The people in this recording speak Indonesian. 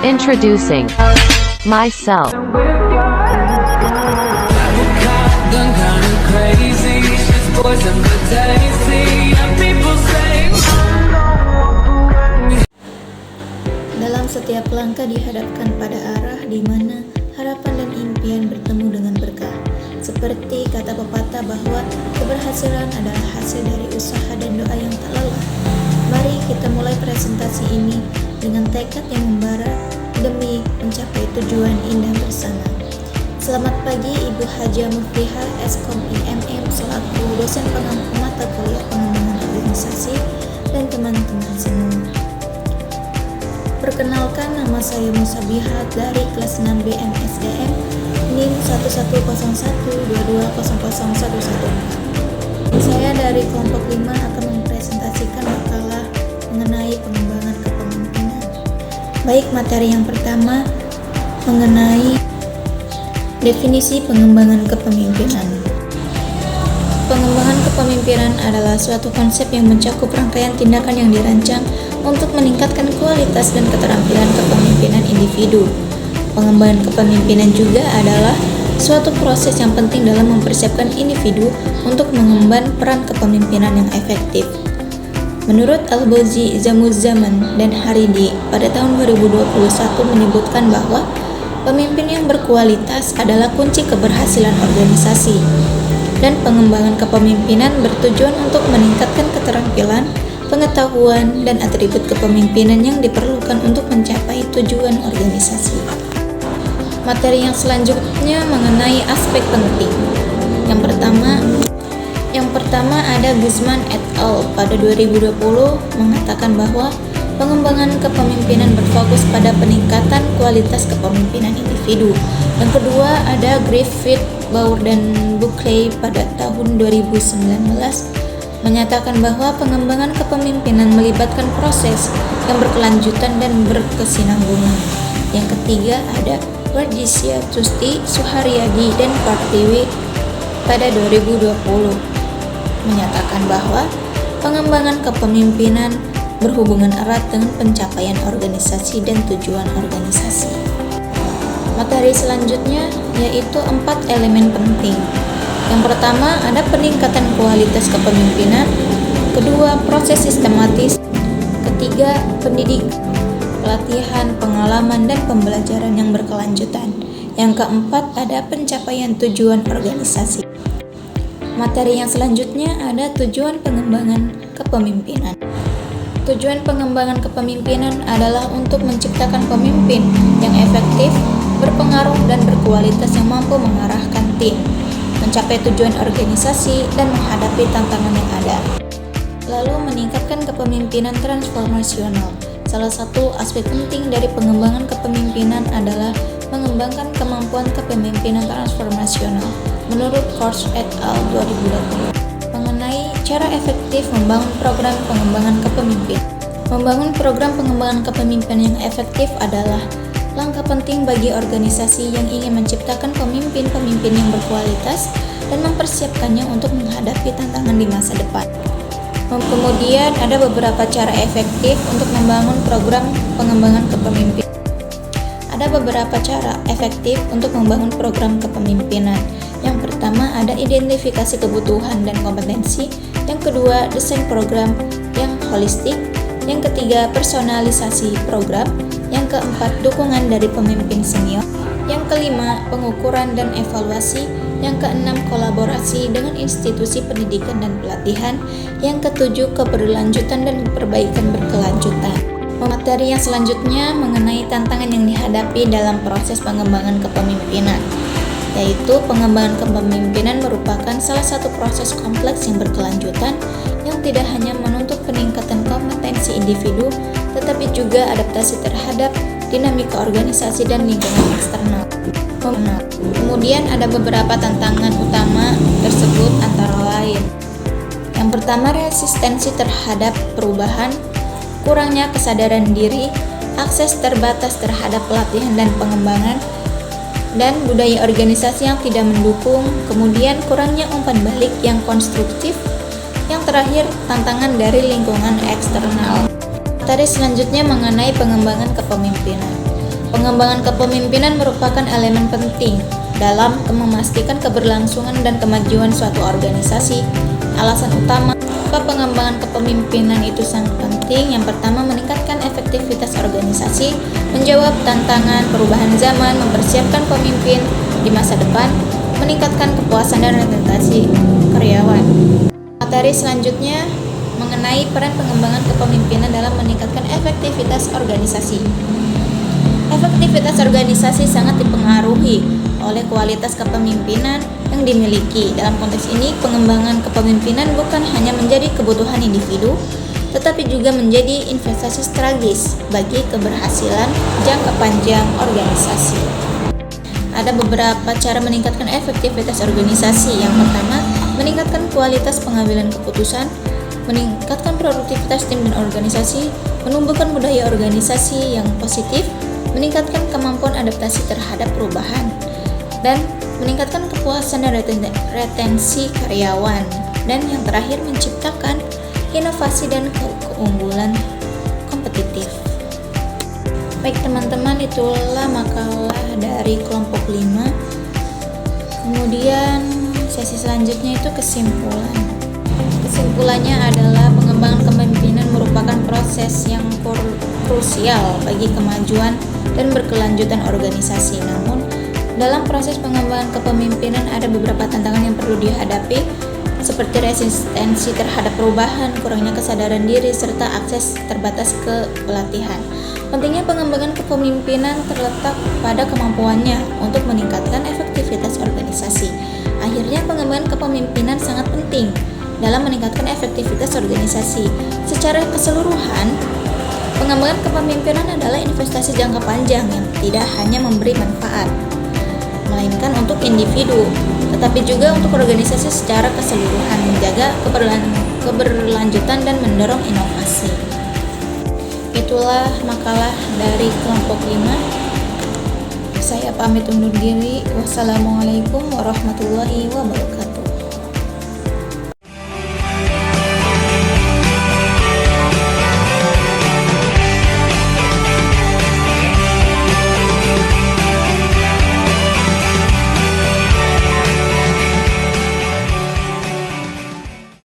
Introducing myself. Dalam setiap langkah dihadapkan pada arah di mana harapan dan impian bertemu dengan berkah. Seperti kata pepatah bahwa keberhasilan adalah hasil dari usaha dan doa yang tak lelah. Mari kita mulai presentasi ini dengan tekad yang membara demi mencapai tujuan indah bersama. Selamat pagi Ibu Haja Muflihah Eskom IMM selaku dosen pengampu mata kuliah pengembangan organisasi dan teman-teman semua. Perkenalkan, nama saya Musabihat dari kelas 6 BMSDM NIM 1101220011. Saya dari kelompok 5 akan mempresentasikan makalah mengenai pengembangan kepemimpinan. Baik, materi yang pertama mengenai definisi pengembangan kepemimpinan. Pengembangan kepemimpinan adalah suatu konsep yang mencakup rangkaian tindakan yang dirancang untuk meningkatkan kualitas dan keterampilan kepemimpinan individu. Pengembangan kepemimpinan juga adalah suatu proses yang penting dalam mempersiapkan individu untuk mengemban peran kepemimpinan yang efektif. Menurut Al-Bozi, Zamuzzaman, dan Haridi pada tahun 2021 menyebutkan bahwa pemimpin yang berkualitas adalah kunci keberhasilan organisasi, dan pengembangan kepemimpinan bertujuan untuk meningkatkan keterampilan, pengetahuan, dan atribut kepemimpinan yang diperlukan untuk mencapai tujuan organisasi. Materi yang selanjutnya mengenai aspek penting. Yang pertama ada Guzman et al. Pada 2020 mengatakan bahwa pengembangan kepemimpinan berfokus pada peningkatan kualitas kepemimpinan individu. Yang kedua ada Griffith, Bauer, dan Buckley pada tahun 2019 menyatakan bahwa pengembangan kepemimpinan melibatkan proses yang berkelanjutan dan berkesinambungan. Yang ketiga ada Wardisia, Tusti, Suharyadi, dan Partiwi pada 2020 menyatakan bahwa pengembangan kepemimpinan berhubungan erat dengan pencapaian organisasi dan tujuan organisasi. Materi selanjutnya yaitu 4 elemen penting. Yang pertama ada peningkatan kualitas kepemimpinan, kedua proses sistematis, ketiga pendidikan, pelatihan, pengalaman, dan pembelajaran yang berkelanjutan. Yang keempat ada pencapaian tujuan organisasi. Materi yang selanjutnya ada tujuan pengembangan kepemimpinan. Tujuan pengembangan kepemimpinan adalah untuk menciptakan pemimpin yang efektif, berpengaruh, dan berkualitas yang mampu mengarahkan tim, mencapai tujuan organisasi, dan menghadapi tantangan yang ada. Lalu meningkatkan kepemimpinan transformasional. Salah satu aspek penting dari pengembangan kepemimpinan adalah mengembangkan kemampuan kepemimpinan transformasional menurut Kors et al. 2020. Mengenai cara efektif membangun program pengembangan kepemimpinan. Membangun program pengembangan kepemimpinan yang efektif adalah langkah penting bagi organisasi yang ingin menciptakan pemimpin-pemimpin yang berkualitas dan mempersiapkannya untuk menghadapi tantangan di masa depan. Kemudian ada beberapa cara efektif untuk membangun program pengembangan kepemimpinan. Ada beberapa cara efektif untuk membangun program kepemimpinan. Yang pertama ada identifikasi kebutuhan dan kompetensi. Yang kedua desain program yang holistik. Yang ketiga personalisasi program. Yang keempat dukungan dari pemimpin senior. Yang kelima pengukuran dan evaluasi. Yang keenam kolaborasi dengan institusi pendidikan dan pelatihan. Yang ketujuh keberlanjutan dan perbaikan berkelanjutan. Materi yang selanjutnya mengenai tantangan yang dihadapi dalam proses pengembangan kepemimpinan, yaitu pengembangan kepemimpinan merupakan salah satu proses kompleks yang berkelanjutan yang tidak hanya menuntut peningkatan kompetensi individu, tetapi juga adaptasi terhadap dinamika organisasi dan lingkungan eksternal. Kemudian ada beberapa tantangan utama tersebut antara lain. Yang pertama resistensi terhadap perubahan, kurangnya kesadaran diri, akses terbatas terhadap pelatihan dan pengembangan, dan budaya organisasi yang tidak mendukung, kemudian kurangnya umpan balik yang konstruktif, yang terakhir tantangan dari lingkungan eksternal. Materi selanjutnya mengenai pengembangan kepemimpinan. Pengembangan kepemimpinan merupakan elemen penting dalam memastikan keberlangsungan dan kemajuan suatu organisasi. Alasan utama kenapa pengembangan kepemimpinan itu sangat penting, yang pertama meningkatkan efektivitas organisasi, menjawab tantangan perubahan zaman, mempersiapkan pemimpin di masa depan, meningkatkan kepuasan dan representasi karyawan. Materi selanjutnya mengenai peran pengembangan kepemimpinan dalam meningkatkan efektivitas organisasi. Efektivitas organisasi sangat dipengaruhi oleh kualitas kepemimpinan yang dimiliki. Dalam konteks ini, pengembangan kepemimpinan bukan hanya menjadi kebutuhan individu, tetapi juga menjadi investasi strategis bagi keberhasilan jangka panjang organisasi. Ada beberapa cara meningkatkan efektivitas organisasi. Yang pertama, meningkatkan kualitas pengambilan keputusan, meningkatkan produktivitas tim dan organisasi, menumbuhkan budaya organisasi yang positif, meningkatkan kemampuan adaptasi terhadap perubahan, dan meningkatkan kepuasan dan retensi karyawan. Dan yang terakhir, menciptakan inovasi dan keunggulan kompetitif. Baik teman-teman, itulah makalah dari kelompok 5. Kemudian sesi selanjutnya itu kesimpulan. Kesimpulannya adalah pengembangan kepemimpinan merupakan proses yang krusial bagi kemajuan dan berkelanjutan organisasi. Namun, dalam proses pengembangan kepemimpinan ada beberapa tantangan yang perlu dihadapi, seperti resistensi terhadap perubahan, kurangnya kesadaran diri, serta akses terbatas ke pelatihan. Pentingnya pengembangan kepemimpinan terletak pada kemampuannya untuk meningkatkan efektivitas organisasi. Akhirnya, pengembangan kepemimpinan sangat penting dalam meningkatkan efektivitas organisasi. Secara keseluruhan, pengembangan kepemimpinan adalah investasi jangka panjang yang tidak hanya memberi manfaat, melainkan untuk individu, tetapi juga untuk organisasi secara keseluruhan, menjaga keberlanjutan dan mendorong inovasi. Itulah makalah dari kelompok 5. Saya pamit undur diri. Wassalamualaikum warahmatullahi wabarakatuh.